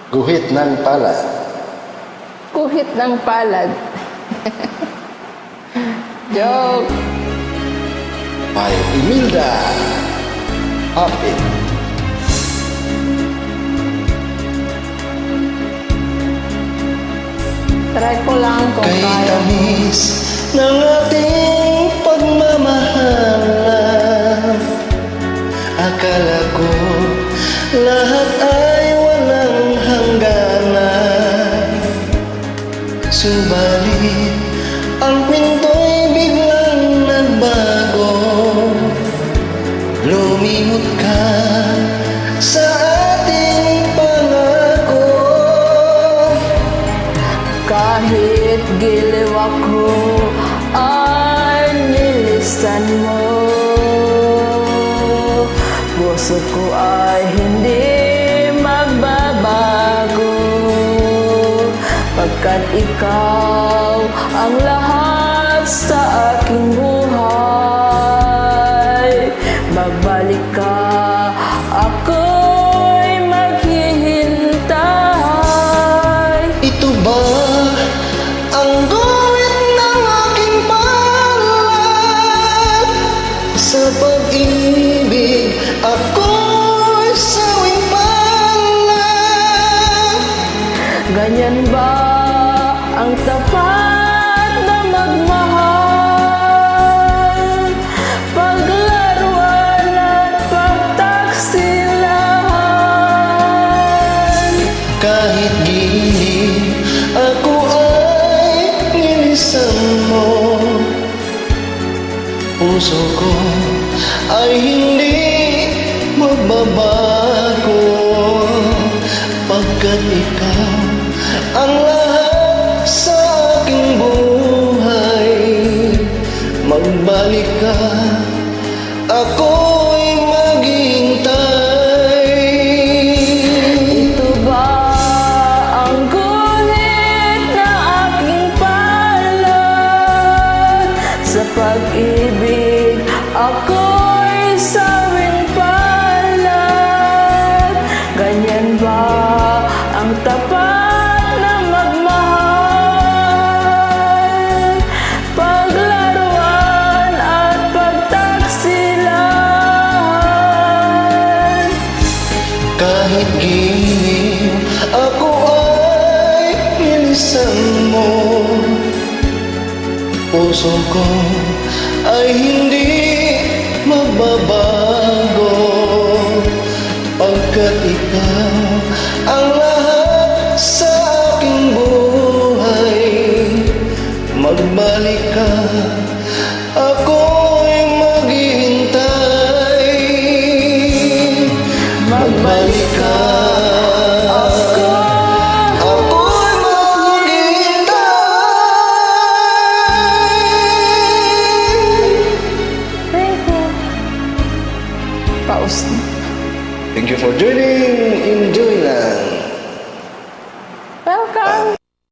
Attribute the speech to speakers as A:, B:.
A: Guhit ng palad.
B: Guhit ng palad. Joke.
A: By Imelda Hapit.
B: Try ko lang kung
A: Kay
B: kaya.
A: tamis ng ating pagmamahalan, akala ko lahat ay walang hangganan. Subalit ang kwinto'y biglang nagbago. Lumimot ka sa ating pangako.
B: Kahit giliw ako ay nilisan mo. Puso ko ay hindi magbabago, pagkat ikaw ang lahat sa aking buhay. Magbalik ka, ako'y maghihintay.
A: Ito ba ang guhit ng aking palad? Sa pag-ibig ako'y sawing palad.
B: Ganyan ba ang tapat na magmahal? Paglaruan at pagtaksilan.
A: Kahit gilid ako ay nilisan mo, puso ko ay hindi magbabago, pagkat ikaw ang lahat sa aking buhay. Magbalik ka, ako'y maghihintay.
B: Ito ba ang guhit na aking palad? Sa pag-ibig ako'y sawing palad. Ganyan ba ang tapat na magmahal? Paglaruan at pagtaksilan.
A: Kahit giliw ako ay nilisan mo, puso ko ay hindi magbabago, pagkat ikaw ang lahat sa aking buhay. Magbalik ka, ako'y maghihintay. Magbalik ka, ako'y maghihintay.
B: Thank you. Pause.
A: Thank you for joining. Enjoy lang.
B: Welcome.